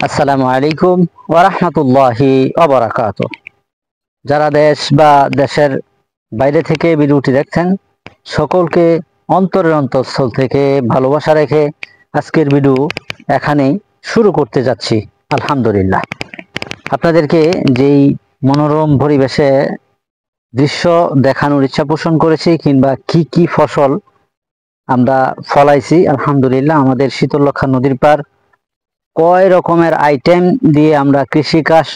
আসসালামু আলাইকুম ওয়া রাহমাতুল্লাহি ওয়া বারাকাতুহু। যারা দেশ বা দেশের বাইরে থেকে ভিডিওটি দেখছেন সকলকে অন্তরের অন্তঃস্থল থেকে ভালোবাসা রেখে আজকের ভিডিও এখানেই শুরু করতে যাচ্ছি। আলহামদুলিল্লাহ, আপনাদেরকে যেই মনোরম পরিবেশে দৃশ্য দেখানোর ইচ্ছা পোষণ করেছি কিংবা কি কি ফসল আমরা ফলাইছি, আলহামদুলিল্লাহ আমাদের শীতলক্ষ্যা নদীর পার কয় রকমের আইটেম দিয়ে আমরা কৃষিকাজ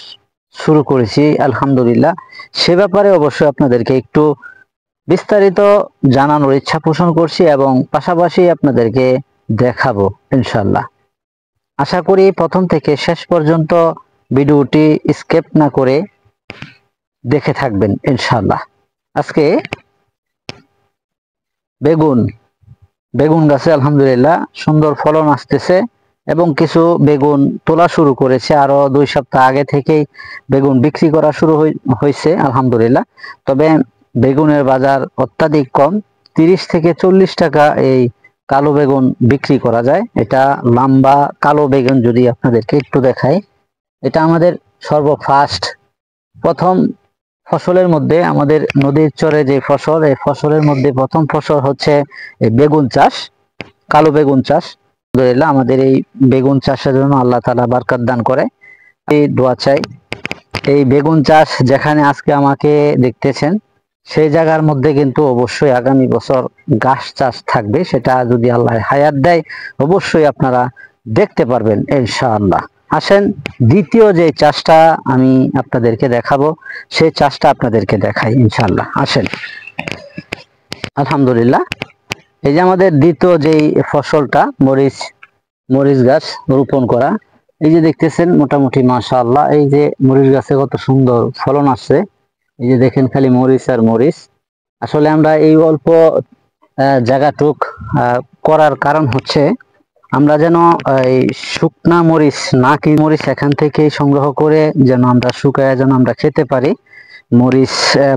শুরু করেছি আলহামদুলিল্লাহ, সে ব্যাপারে অবশ্যই আপনাদেরকে একটু বিস্তারিত জানানোর ইচ্ছা পোষণ করছি এবং পাশাপাশি আপনাদেরকে দেখাবো ইনশাল্লাহ। আশা করি প্রথম থেকে শেষ পর্যন্ত ভিডিওটি স্কিপ না করে দেখে থাকবেন ইনশাল্লাহ। আজকে বেগুন বেগুন গাছে আলহামদুলিল্লাহ সুন্দর ফলন আসতেছে এবং কিছু বেগুন তোলা শুরু করেছে। আরো 2 সপ্তাহ আগে থেকেই বেগুন বিক্রি করা শুরু হয়েছে আলহামদুলিল্লাহ। তবে বেগুনের বাজার অত্যাধিক কম, 30 থেকে 40 টাকা এই কালো বেগুন বিক্রি করা যায়। এটা লম্বা কালো বেগুন যদি আপনাদেরকে একটু দেখাই, এটা আমাদের সর্বফার্স্ট প্রথম ফসলের মধ্যে, আমাদের নদীর চরে যে ফসল, এই ফসলের মধ্যে প্রথম ফসল হচ্ছে বেগুন চাষ, কালো বেগুন চাষ। আলহামদুলিল্লাহ আমাদের এই বেগুন চাষের জন্য আল্লাহ তাআলা বরকত দান করে, এই দোয়া চাই। এই বেগুন চাষ যেখানে আজকে আমাকে দেখতেছেন সেই জায়গার মধ্যে কিন্তু অবশ্যই আগামী বছর গাছ চাষ থাকবে, সেটা যদি আল্লাহ হায়াত দেয় অবশ্যই আপনারা দেখতে পারবেন ইনশাআল্লাহ। আসেন দ্বিতীয় যে চাষটা আমি আপনাদেরকে দেখাবো সেই চাষটা আপনাদেরকে দেখাই ইনশাআল্লাহ। আসেন, আলহামদুলিল্লাহ এই যে আমাদের দ্বিতীয় যেই ফসলটা মরিচ গাছ রোপণ করা, এই যে দেখতেছেন মোটামুটি মাশাআল্লাহ, এই যে মরিচ গাছে কত সুন্দর ফলন আসছে। এই যে দেখেন খালি মরিচ আর মরিচ। আসলে আমরা এই অল্প জায়গাটুক করার কারণ হচ্ছে আমরা যেন এই শুকনা মরিচ না কি মরিচ এখান থেকে সংগ্রহ করে যেন আমরা শুকায় যেন আমরা খেতে পারি, মরিচ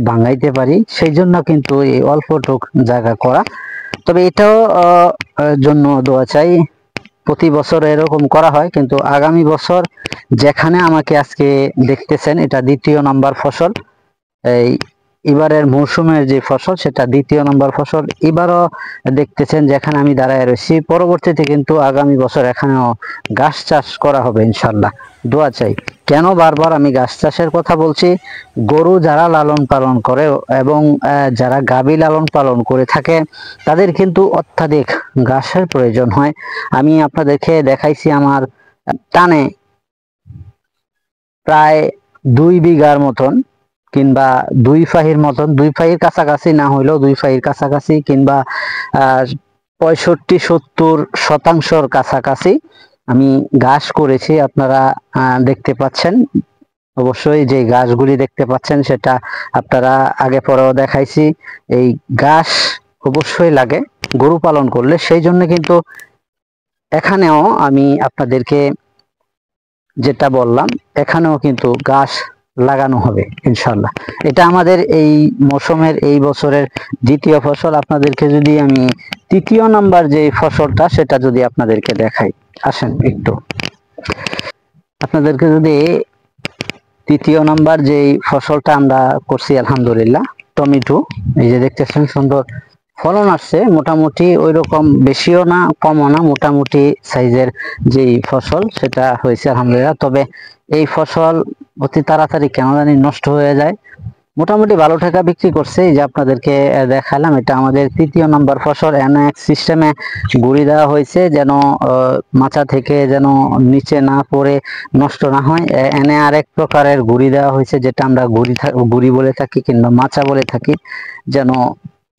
ভাঙাইতে পারি, সেই জন্য কিন্তু এই অল্পটুক জায়গা করা। তবে এটাও জন্য দোয়া চাই, প্রতি বছর এরকম করা হয়, কিন্তু আগামী বছর যেখানে আমাকে আজকে দেখতেছেন এটা দ্বিতীয় নাম্বার ফসল, এই এবারের মৌসুমের যে ফসল সেটা দ্বিতীয় নম্বর ফসল। এবারও দেখতেছেন যেখানে আমি দাঁড়ায় রয়েছি, পরবর্তীতে কিন্তু আগামী বছর এখানেও গাছ চাষ করা হবে ইনশাল্লাহ। দোয়া চাই। কেন বারবার আমি গাছ চাষের কথা বলছি, গরু যারা লালন পালন করে এবং যারা গাভী লালন পালন করে থাকে তাদের কিন্তু অত্যাধিক ঘাসের প্রয়োজন হয়। আমি আপনাদেরকে দেখাইছি আমার টানে প্রায় 2 বিঘার মতন কিংবা 2 ফাহির মতন, 2 ফাহির কাছাকাছি না হইলেও 2 ফাহির কাছাকাছি কিংবা 65-70% কাছাকাছি আমি ঘাস করেছি। আপনারা দেখতে পাচ্ছেন, অবশ্যই যে ঘাসগুলি দেখতে পাচ্ছেন সেটা আপনারা আগে পরেও দেখাইছি। এই ঘাস অবশ্যই লাগে গরু পালন করলে, সেই জন্য কিন্তু এখানেও আমি আপনাদেরকে যেটা বললাম এখানেও কিন্তু গাছ লাগানো হবে ইনশাল্লাহ। এটা আমাদের এই মৌসুমের এই বছরের দ্বিতীয় ফসল। আপনাদেরকে যদি আমি তৃতীয় নাম্বার যে ফসলটা সেটা যদি আপনাদেরকে দেখাই, আসেন একটু আপনাদেরকে যদি তৃতীয় নাম্বার যে ফসলটা আমরা করছি আলহামদুলিল্লাহ টমেটো, এই যে দেখতেছেন সুন্দর ফলন আসছে, মোটামুটি ওই রকম বেশিও না কমও না, মোটামুটি সাইজের যেই ফসল সেটা হয়েছে আলহামদুলিল্লাহ। তবে এই ফসল অতি তাড়াতাড়ি কেন জানি নষ্ট হয়ে যায়, মোটামুটি ভালো টাকা বিক্রি করছে। এই যে আপনাদেরকে দেখালাম এটা আমাদের তৃতীয় নাম্বার ফসল। এক সিস্টেমে গুঁড়ি দেওয়া হয়েছে যেন মাচা থেকে যেন নিচে না পড়ে নষ্ট না হয়। এনে আরেক প্রকারের গুঁড়ি দেওয়া হয়েছে যেটা আমরা গুঁড়ি বলে থাকি কিংবা মাচা বলে থাকি, যেন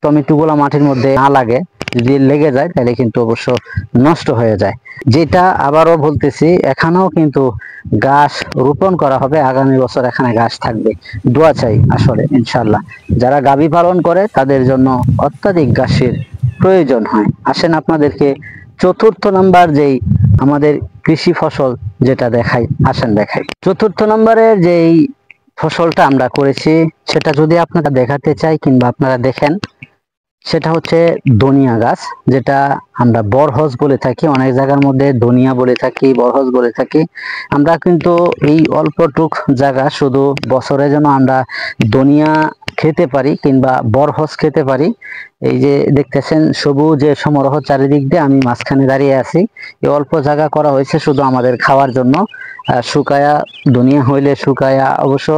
টমেটো গুলা মাটির মধ্যে না লাগে, যদি লেগে যায় তাহলে কিন্তু অবশ্য নষ্ট হয়ে যায়। যেটা আবারও বলতেছি এখানেও কিন্তু গাছ রোপণ করা হবে, আগামী বছর এখানে গাছ থাকবে। দোয়া চাই আসলে ইনশাল্লাহ। যারা গাভী পালন করে তাদের জন্য অত্যাধিক ঘাসের প্রয়োজন হয়। আসেন আপনাদেরকে চতুর্থ নাম্বার যেই আমাদের কৃষি ফসল যেটা দেখাই, আসেন দেখাই। চতুর্থ নম্বরের যেই ফসলটা আমরা করেছি সেটা যদি আপনারা দেখাতে চাই কিংবা আপনারা দেখেন, সেটা হচ্ছে ধনিয়া গাছ, যেটা আমরা বরহজ বলে থাকি, অনেক জায়গার মধ্যে ধনিয়া বলে থাকি, বরহজ বলে থাকি। আমরা কিন্তু এই অল্পটুক জায়গা শুধু বছরে যেন আমরা ধনিয়া খেতে পারি কিংবা বরহজ খেতে পারি। এই যে দেখতেছেন সবুজে সমারোহ চারিদিক দিয়ে, আমি মাঝখানে দাঁড়িয়ে আছি। এই অল্প জায়গা করা হয়েছে শুধু আমাদের খাওয়ার জন্য। শুকায়া ধনিয়া হইলে শুকায়া, অবশ্য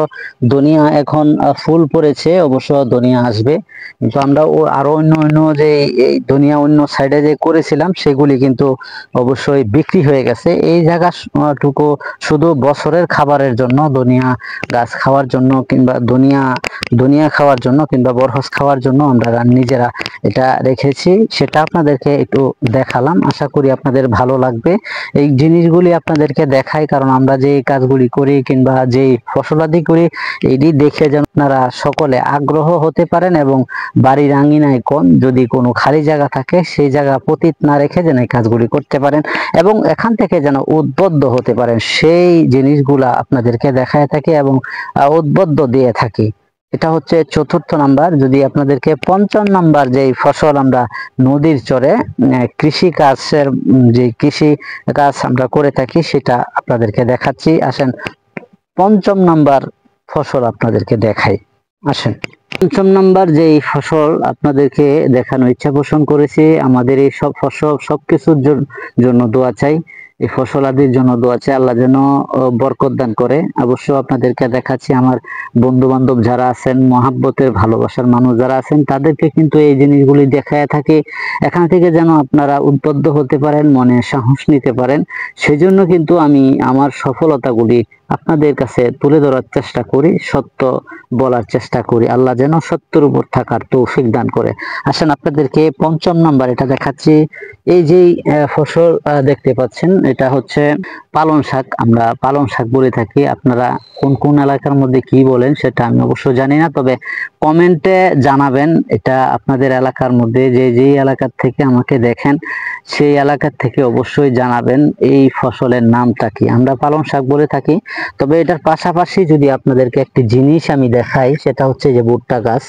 ধনিয়া এখন ফুল পড়েছে, অবশ্য ধনিয়া আসবে। কিন্তু আমরা আরো অন্য অন্য যে এই ধনিয়া অন্য সাইডে যে করেছিলাম সেগুলি কিন্তু অবশ্যই বিক্রি হয়ে গেছে। এই জায়গা টুকু শুধু বছরের খাবারের জন্য, ধনিয়া গাছ খাওয়ার জন্য কিংবা ধনিয়া ধনিয়া খাওয়ার জন্য কিংবা বরহজ খাওয়ার জন্য আমরা নিজেরা এটা রেখেছি। সেটা আপনাদেরকে একটু দেখালাম, আশা করি আপনাদের ভালো লাগবে। এই জিনিসগুলি আপনাদেরকে দেখাই কারণ আমরা যে কাজগুলি করি কিংবা যে ফসলাদি করি, এটি দেখে যেন আপনারা সকলে আগ্রহ হতে পারেন এবং বাড়ির আঙিনায় যদি কোনো খালি জায়গা থাকে সেই জায়গা পতিত না রেখে যেন এই কাজগুলি করতে পারেন এবং এখান থেকে যেন উদ্বুদ্ধ হতে পারেন, সেই জিনিসগুলা আপনাদেরকে দেখায় থাকি এবং উদ্বুদ্ধ দিয়ে থাকি। এটা হচ্ছে চতুর্থ নাম্বার। যদি আপনাদেরকে পঞ্চম নাম্বার যে ফসল আমরা নদীর চরে কৃষি কাজের যে কৃষি কাজ আমরা করে থাকি সেটা আপনাদেরকে দেখাচ্ছি। আসেন পঞ্চম নাম্বার ফসল আপনাদেরকে দেখাই। আসেন পঞ্চম নাম্বার যে ফসল আপনাদেরকে দেখানো ইচ্ছা পোষণ করেছি, আমাদের এই সব ফসল সবকিছুর জন্য দোয়া চাই। এই ফসল আদির জন্য দোয়া চাই, আল্লাহ যেন বরকত দান করে। অবশ্য আপনাদেরকে দেখাচ্ছি আমার বন্ধু বান্ধব যারা আছেন, মহাব্বতের ভালোবাসার মানুষ যারা আছেন, তাদেরকে কিন্তু এই জিনিসগুলি দেখায় থাকে। এখান থেকে যেন আপনারা উদ্বুদ্ধ হতে পারেন, মনে সাহস নিতে পারেন। সেজন্য কিন্তু আমি আমার সফলতাগুলি আপনাদের কাছে তুলে ধরার চেষ্টা করি, সত্য বলার চেষ্টা করি। আল্লাহ যেন সত্যের উপর থাকার তৌফিক দান করে। আসেন আপনাদেরকে পঞ্চম নাম্বার এটা দেখাচ্ছি। এই যে ফসল দেখতে পাচ্ছেন, এটা হচ্ছে পালং শাক। আমরা পালং শাক বলে থাকি, আপনারা কোন কোন এলাকার মধ্যে কি বলেন সেটা আমি অবশ্য জানি না, তবে কমেন্টে জানাবেন। এটা আপনাদের এলাকার মধ্যে যে এলাকার থেকে আমাকে দেখেন সেই এলাকার থেকে অবশ্যই জানাবেন এই ফসলের নামটা কি। আমরা পালং শাক বলে থাকি। তবে এটার পাশাপাশি যদি আপনাদেরকে একটি জিনিস আমি দেখাই, সেটা হচ্ছে যে ভুট্টা গাছ।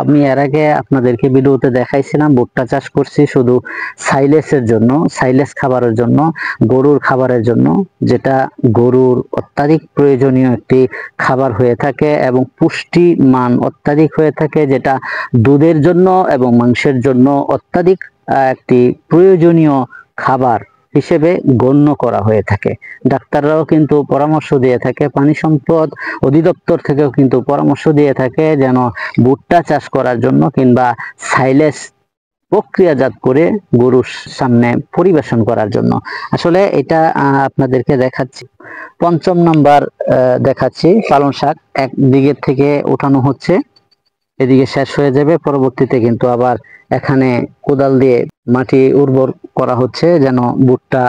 আমি এর আগে আপনাদেরকে ভিডিওতে দেখাইছিলাম ভুট্টা চাষ করছি শুধু সাইলেসের জন্য, সাইলেস খাবারের জন্য, গরুর খাবারের জন্য, যেটা গরুর অত্যাধিক প্রয়োজনীয় একটি খাবার হয়ে থাকে এবং পুষ্টি মান অত্যাধিক হয়ে থাকে, যেটা দুধের জন্য এবং মাংসের জন্য অত্যাধিক একটি প্রয়োজনীয় খাবার হিসেবে গণ্য করা হয়ে থাকে। ডাক্তাররাও কিন্তু পরামর্শ দিয়ে থাকে, পানি সম্পদ অধিদপ্তর থেকেও কিন্তু পরামর্শ দিয়ে থাকে যেন ভুট্টা চাষ করার জন্য কিংবা সাইলেজ প্রক্রিয়াজাত করে গরুর সামনে পরিবেশন করার জন্য। আসলে এটা আপনাদেরকে দেখাচ্ছি। পঞ্চম নাম্বার দেখাচ্ছি পালং শাক। একদিকে থেকে উঠানো হচ্ছে, এদিকে শেষ হয়ে যাবে, পরবর্তীতে কিন্তু আবার এখানে কোদাল দিয়ে মাটি উর্বর করা হচ্ছে যেন ভুট্টা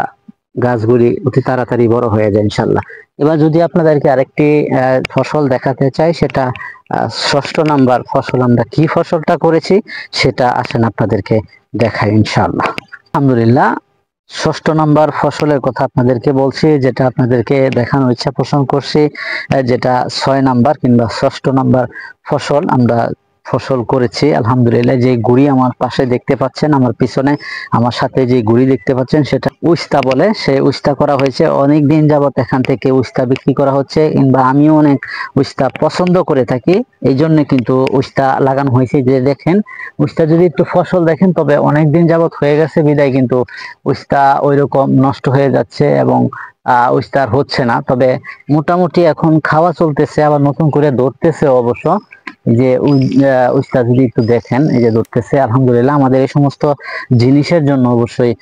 গাছগুলি অতি তাড়াতাড়ি বড় হয়ে যায় ইনশাল্লাহ। এবার যদি আপনাদেরকে আরেকটি ফসল দেখাতে চাই, সেটা ষষ্ঠ নাম্বার ফসল আমরা কি ফসলটা করেছি সেটা আসেন আপনাদেরকে দেখাই ইনশাল্লাহ। আলহামদুলিল্লাহ, ষষ্ঠ নাম্বার ফসলের কথা আপনাদেরকে বলছি, যেটা আপনাদেরকে দেখানোর ইচ্ছা পোষণ করছি, যেটা 6 নাম্বার কিংবা ষষ্ঠ নাম্বার ফসল আমরা ফসল করেছি। আলহামদুলিল্লাহ, যে গুড়ি আমার পাশে দেখতে পাচ্ছেন, আমার পিছনে আমার সাথে যে গুড়ি দেখতে পাচ্ছেন সেটা উস্তা বলে। সে উস্তা করা হয়েছে অনেক দিন যাবত, এখান থেকে উস্তা বিক্রি করা হচ্ছে কিংবা আমিও অনেক উস্তা পছন্দ করে থাকি, এই জন্য কিন্তু উস্তা লাগানো হয়েছে। যে দেখেন উস্তা যদি একটু ফসল দেখেন, তবে অনেক দিন যাবত হয়ে গেছে বিদায় কিন্তু উস্তা ওইরকম নষ্ট হয়ে যাচ্ছে এবং উস্তা আর হচ্ছে না। তবে মোটামুটি এখন খাওয়া চলতেছে, আবার নতুন করে ধরতেছে অবশ্য। যে উস্তা যদি একটু দেখেন, এই যে ধরতেছে। আলহামদুলিল্লাহ, আমাদের এই সমস্ত জিনিসের জন্য অবশ্যই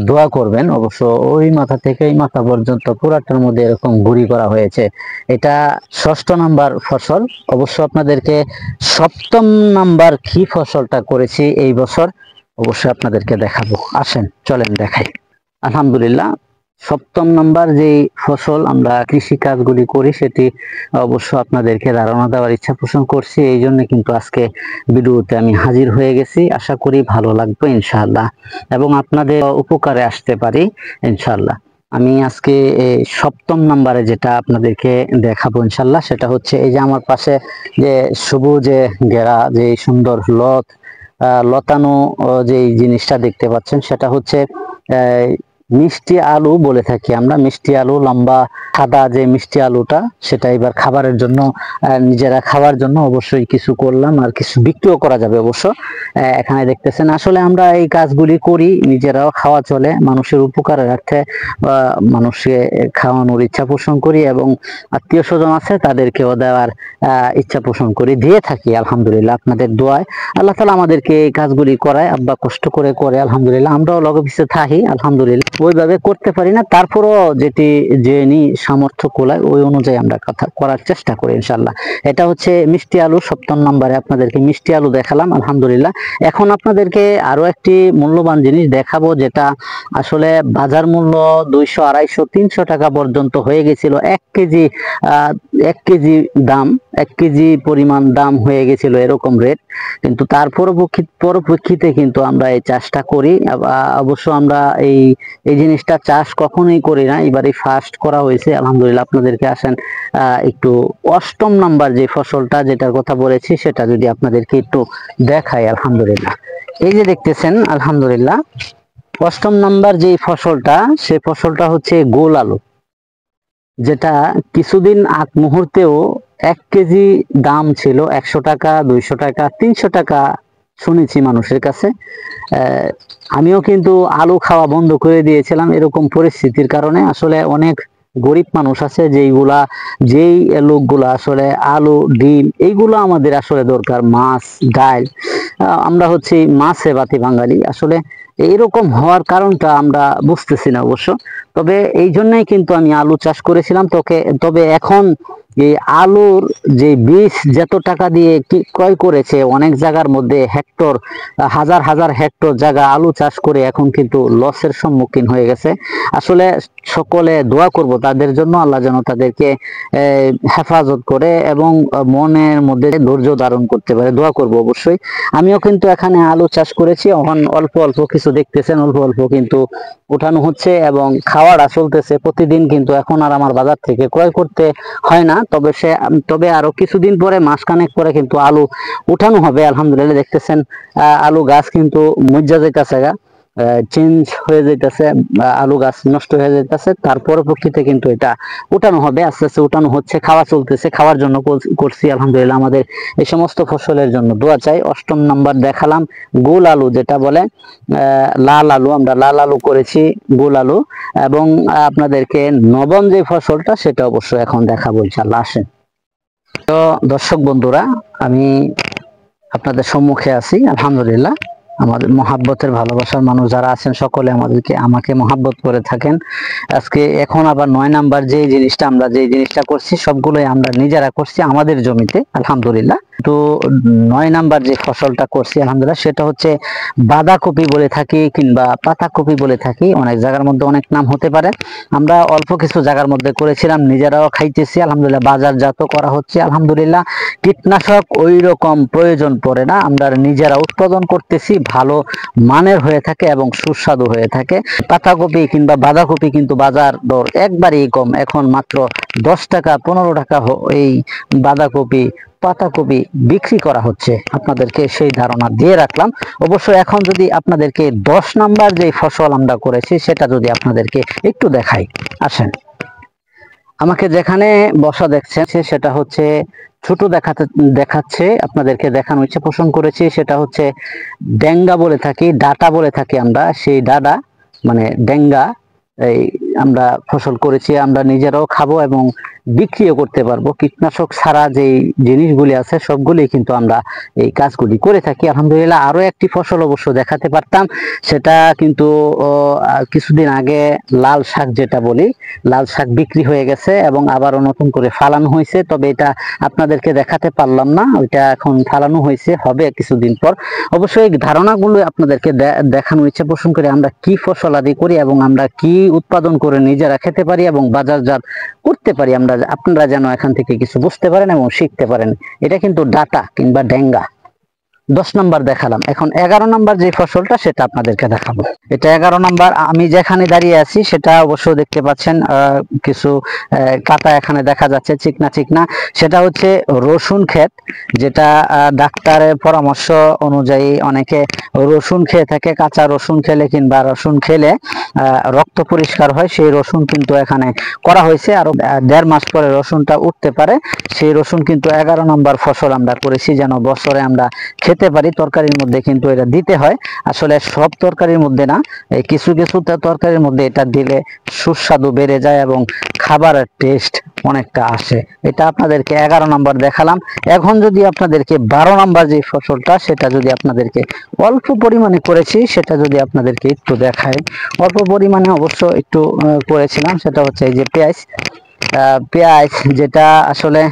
দোয়া করবেন। অবশ্য ওই মাথা থেকে এই মাথা পর্যন্ত পুরাটার মধ্যে এরকম গুঁড়ি করা হয়েছে। এটা ষষ্ঠ নাম্বার ফসল। অবশ্য আপনাদেরকে সপ্তম নাম্বার কি ফসলটা করেছি এই বছর অবশ্যই আপনাদেরকে দেখাবো। আসেন চলেন দেখাই। আলহামদুলিল্লাহ, সপ্তম নাম্বার যে ফসল আমরা কৃষি কাজগুলি করি সেটি অবশ্য আপনাদেরকে ধারণা দেওয়ার ইচ্ছা পোষণ করছি, এই জন্য কিন্তু আজকে ভিডিওতে আমি হাজির হয়ে গেছি। আশা করি ভালো লাগবে ইনশাআল্লাহ এবং আপনাদের উপকারে আসতে পারি ইনশাআল্লাহ। আমি আজকে সপ্তম নাম্বারে যেটা আপনাদেরকে দেখাবো ইনশাআল্লাহ, সেটা হচ্ছে এই যে আমার পাশে যে সবুজে ঘেরা যে সুন্দর লত লতানো যে জিনিসটা দেখতে পাচ্ছেন সেটা হচ্ছে মিষ্টি আলু বলে থাকি আমরা। মিষ্টি আলু, লম্বা সাদা যে মিষ্টি আলুটা, সেটা এবার খাবারের জন্য, নিজেরা খাওয়ার জন্য অবশ্যই কিছু করলাম, আর কিছু বিক্রিও করা যাবে অবশ্য। এখানে দেখতেছেন আসলে আমরা এই কাজগুলি করি, নিজেরাও খাওয়া চলে, মানুষের উপকারের অর্থে মানুষকে খাওয়ানোর ইচ্ছা পোষণ করি, এবং আত্মীয় স্বজন আছে তাদেরকেও দেওয়ার ইচ্ছা পোষণ করি, দিয়ে থাকি আলহামদুলিল্লাহ। আপনাদের দোয়ায় আল্লাহ তাআলা আমাদেরকে এই কাজগুলি করায়, আব্বা কষ্ট করে করে আলহামদুলিল্লাহ, আমরাও লগে পিছে থাকি আলহামদুলিল্লাহ। ওইভাবে করতে পারি না, তারপরও যেটি যে সামর্থ্য কোলায় ওই অনুযায়ী আমরা কথা করার চেষ্টা করি ইনশাল্লাহ। এটা হচ্ছে মিষ্টি আলু, ৭০ নম্বরে আপনাদেরকে মিষ্টি আলু দেখালাম আলহামদুলিল্লাহ। এখন আপনাদেরকে আরো একটি মূল্যবান জিনিস দেখাবো, যেটা আসলে বাজার মূল্য 200, 250, 300 টাকা পর্যন্ত হয়ে গেছিল। 1 কেজি দাম, 1 কেজি পরিমাণ দাম হয়ে গেছিল এরকম রেট। কিন্তু তার পরিপ্রেক্ষিতে কিন্তু আমরা এই চাষটা করি। অবশ্য আমরা এই জিনিসটা চাষ কখনোই করি না, এবারে ফার্স্ট করা হয়েছে আলহামদুলিল্লাহ। আপনাদেরকে আসেন একটু 8ম নাম্বার যে ফসলটা যেটার কথা বলেছি সেটা যদি আপনাদেরকে একটু দেখাই আলহামদুলিল্লাহ। এই যে দেখতেছেন আলহামদুলিল্লাহ 8ম নাম্বার যে ফসলটা, সেই ফসলটা হচ্ছে গোল আলু, যেটা কিছুদিন আগ মুহূর্তেও 1 কেজি দাম ছিল 100 টাকা, 200 টাকা, 300 টাকা শুনেছি মানুষের কাছে। আমিও কিন্তু আলু খাওয়া বন্ধ করে দিয়েছিলাম এরকম পরিস্থিতির কারণে। আসলে অনেক গরিব মানুষ আছে যেই লোকগুলা আসলে আলু, ডিম এইগুলো আমাদের আসলে দরকার, মাছ, ডাল। আমরা হচ্ছে মাছে ভাতি বাঙালি। আসলে এইরকম হওয়ার কারণটা আমরা বুঝতেছি না অবশ্য। তবে এই জন্যই কিন্তু আমি আলু চাষ করেছিলাম। তবে এখন এই আলুর যে বীজ যত টাকা দিয়ে ক্রয় করেছে, অনেক জায়গার মধ্যে হেক্টর, হাজার হাজার হেক্টর জায়গা আলু চাষ করে এখন কিন্তু লসের সম্মুখীন হয়ে গেছে। আসলে সকলে দোয়া করব তাদের জন্য, আল্লাহ যেন তাদেরকে হেফাজত করে এবং মনের মধ্যে ধৈর্য ধারণ করতে পারে, দোয়া করব অবশ্যই। আমিও কিন্তু এখানে আলু চাষ করেছি। এখন অল্প অল্প কিছু দেখতেছেন, অল্প অল্প কিন্তু উঠানো হচ্ছে এবং খাওয়াটা চলতেছে প্রতিদিন। কিন্তু এখন আর আমার বাজার থেকে ক্রয় করতে হয় না। তবে আরো কিছুদিন পরে, মাসখানেক পরে কিন্তু আলু উঠানো হবে আলহামদুলিল্লাহ। দেখতেছেন আলু গাছ কিন্তু মজ্জা যাইতেছে, চেঞ্জ হয়ে যাইতেছে, আলু গাছ নষ্ট হয়ে যাইতেছে। তার পরবর্তীতে কিন্তু এটা উঠানো হবে, আস্তে আস্তে উঠানো হচ্ছে, খাওয়া চলতেছে, খাওয়ার জন্য করছি আলহামদুলিল্লাহ। আমাদের এই সমস্ত ফসলের জন্য দোয়া চাই। 8ম নাম্বার দেখালাম গোল আলু, যেটা বলে লাল আলু, আমরা লাল আলু করেছি, গোল আলু। এবং আপনাদেরকে 9ম যে ফসলটা সেটা অবশ্য এখন দেখাবো ইনশাআল্লাহ। আসেন। তো দর্শক বন্ধুরা, আমি আপনাদের সম্মুখে আছি আলহামদুলিল্লাহ। আমাদের মহাব্বতের ভালোবাসার মানুষ যারা আছেন সকলে আমাকে মহাব্বত করে থাকেন। আজকে এখন আবার 9 নাম্বার যে জিনিসটা করছি সবগুলোই আমরা নিজেরা করছি আমাদের জমিতে আলহামদুলিল্লাহ। তো 9 নাম্বার যে ফসলটা করছি আলহামদুলিল্লাহ, সেটা হচ্ছে বাঁধাকপি বলে থাকি কিংবা পাতাকপি বলে থাকি। অনেক জায়গার মধ্যে অনেক নাম হতে পারে। আমরা অল্প কিছু জায়গার মধ্যে করেছিলাম, নিজেরাও খাইতেছি আলহামদুলিল্লাহ, বাজারজাত করা হচ্ছে আলহামদুলিল্লাহ। কীটনাশক ওই রকম প্রয়োজন পড়ে না, আমরা নিজেরা উৎপাদন করতেছি, ভালো মানের হয়ে থাকে এবং সুস্বাদু হয়ে থাকে। পাতাকপি কিংবা বাঁধাকপি কিন্তু বাজার দর একবারেই কম, এখন মাত্র 10 টাকা 15 টাকা এই বাঁধাকপি, পাতাকপি বিক্রি করা হচ্ছে। আপনাদেরকে সেই ধারণা দিয়ে রাখলাম। অবশ্য এখন যদি আপনাদেরকে 10 নাম্বার যে ফসল আমরা করেছি সেটা যদি আপনাদেরকে একটু দেখাই, আসেন। আমাকে যেখানে বসা দেখছেন সেটা হচ্ছে ছোট দেখাচ্ছে, আপনাদেরকে দেখানো ইচ্ছে পোষণ করেছি। সেটা হচ্ছে ডেঙ্গা বলে থাকি, ডাটা বলে থাকি আমরা। সেই ডাটা মানে ডেঙ্গা, এই আমরা ফসল করেছি, আমরা নিজেরাও খাবো এবং বিক্রিও করতে পারবো। কীটনাশক ছাড়া যে জিনিসগুলি আছে সবগুলি কিন্তু আমরা এই কাজগুলি করে থাকি আলহামদুলিল্লাহ। আরো একটি ফসল অবশ্য দেখাতে পারতাম, সেটা কিন্তু কিছুদিন আগে লাল শাক, যেটা বলি লাল শাক, বিক্রি হয়ে গেছে এবং আবারও নতুন করে ফালানো হয়েছে। তবে এটা আপনাদেরকে দেখাতে পারলাম না, ওইটা এখন ফালানো হয়েছে, হবে কিছুদিন পর। অবশ্যই এই ধারণাগুলো আপনাদেরকে দেখানোর ইচ্ছা পোষণ করে আমরা কি ফসল আদি করি এবং আমরা কি উৎপাদন করে নিজেরা খেতে পারি এবং বাজারজাত করতে পারি, আপনারা যেন এখান থেকে কিছু বুঝতে পারেন এবং শিখতে পারেন। এটা কিন্তু ডাটা কিংবা ডেঙ্গা। 10 নাম্বার দেখালাম, এখন 11 নাম্বার যে ফসলটা সেটা আপনাদেরকে দেখাবো। এটা 11 নাম্বার। আমি যেখানে দাঁড়িয়ে আছি সেটা অবশ্য দেখতে পাচ্ছেন কিছু কাটা এখানে দেখা যাচ্ছে চিকনা চিকনা, সেটা হচ্ছে রসুন ক্ষেত। যেটা ডাক্তারের পরামর্শ অনুযায়ী অনেকে রসুন খেয়ে থাকে, কাঁচা রসুন খেলে কিংবা রসুন খেলে রক্ত পরিষ্কার হয়, সেই রসুন কিন্তু এখানে করা হয়েছে। আরো 1.5 মাস পরে রসুনটা উঠতে পারে, সেই রসুন কিন্তু 11 নম্বর ফসল আমরা করেছি, যেন বছরে আমরা খেতে পারি। তরকারির মধ্যে কিন্তু এটা দিতে হয়, আসলে সব তরকারির মধ্যে না, কিছু কিছু তরকারির মধ্যে এটা দিলে সুস্বাদু বেড়ে যায় এবং খাবারের টেস্ট অনেকটা আসে। এটা আপনাদেরকে 11 নম্বর দেখালাম। এখন যদি আপনাদেরকে 12 নম্বর যে ফসলটা সেটা যদি আপনাদেরকে অল্প পরিমাণে করেছি সেটা যদি আপনাদেরকে একটু দেখাই। অল্প পরিমাণে অবশ্য একটু করেছিলাম, সেটা হচ্ছে এই যে পেঁয়াজ। পেঁয়াজ যেটা আসলে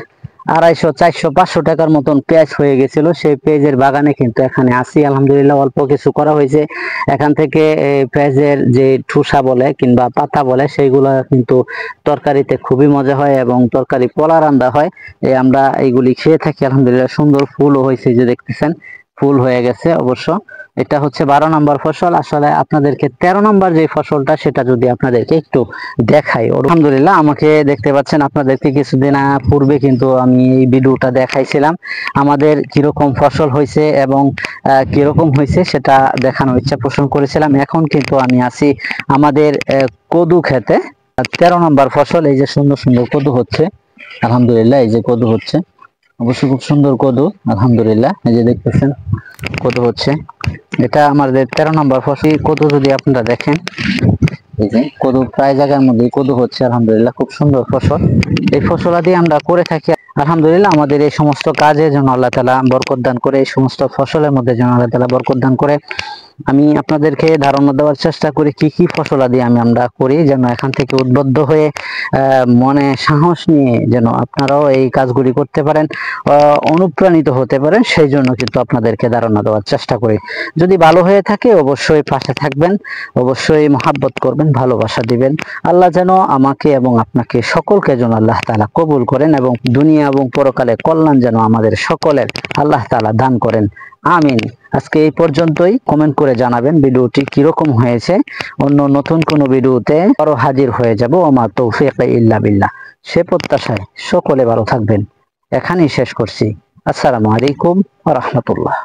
250, 400, 500 টাকার মতন পেঁয়াজ হয়ে গেছিল, সেই পেঁয়াজের বাগানে কিন্তু এখানে আসি আলহামদুলিল্লাহ। অল্প কিছু করা হয়েছে এখান থেকে। পেঁয়াজের যে ঠুসা বলে কিংবা পাতা বলে সেইগুলো কিন্তু তরকারিতে খুবই মজা হয় এবং তরকারি পোলা রান্না হয়, আমরা এইগুলি খেয়ে থাকি আলহামদুলিল্লাহ। সুন্দর ফুলও হয়েছে, যে দেখতেছেন ফুল হয়ে গেছে অবশ্য। এটা হচ্ছে 12 নম্বর ফসল। আসলে আপনাদেরকে 13 নম্বর যে ফসলটা সেটা যদি আপনাদেরকে একটু দেখাই। আলহামদুলিল্লাহ, আমাকে দেখতে পাচ্ছেন, আপনাদেরকে কিছুদিন পূর্বে কিন্তু আমি এই ভিডিওটা দেখাইছিলাম আমাদের কিরকম ফসল হয়েছে এবং কিরকম হয়েছে সেটা দেখানোর ইচ্ছা পোষণ করেছিলাম। এখন কিন্তু আমি আছি আমাদের কদু খেতে। 13 নম্বর ফসল। এই যে সুন্দর সুন্দর কদু হচ্ছে আলহামদুলিল্লাহ, এই যে কদু হচ্ছে অবশ্যই খুব সুন্দর কদু আলহামদুলিল্লাহ। এই যে দেখতেছেন কদু হচ্ছে, এটা আমাদের 13 নম্বর ফসল। কদু যদি আপনারা দেখেন, এই যে কদু প্রায় জায়গার মধ্যে কদু হচ্ছে আলহামদুলিল্লাহ, খুব সুন্দর ফসল। এই ফসলাদি আমরা করে থাকি আলহামদুলিল্লাহ। আমাদের এই সমস্ত কাজে যেন আল্লাহ তাআলা বরকত দান করে, এই সমস্ত ফসলের মধ্যে যেন আল্লাহ তাআলা বরকত দান করে। আমি আপনাদেরকে ধারণা দেওয়ার চেষ্টা করি কি কি ফসলাদি আমরা করি, যেন এখান থেকে উদ্বুদ্ধ হয়ে মনে সাহস নিয়ে যেন আপনারাও এই কাজগুলি করতে পারেন, অনুপ্রাণিত হতে পারেন। সেই জন্য কিন্তু আপনাদেরকে ধারণা দেওয়ার চেষ্টা করি। যদি ভালো হয়ে থাকে অবশ্যই পাশে থাকবেন, অবশ্যই মহাব্বত করবেন, ভালোবাসা দিবেন। আল্লাহ যেন আমাকে এবং আপনাকে সকলকে যেন আল্লাহ তাআলা কবুল করেন এবং দুনিয়া এবং পরকালে কল্যাণ যেন আমাদের সকলের আল্লাহ তাআলা দান করেন, আমিন। আজকে এই পর্যন্তই। কমেন্ট করে জানাবেন ভিডিওটি কিরকম হয়েছে। অন্য নতুন কোনো ভিডিওতে আরো হাজির হয়ে যাব। ওমা তৌফিক ইল্লা বিল্লাহ। সে প্রত্যাশায় সকলে ভালো থাকবেন। এখানেই শেষ করছি। আসসালামু আলাইকুম ওয়া রাহমাতুল্লাহ।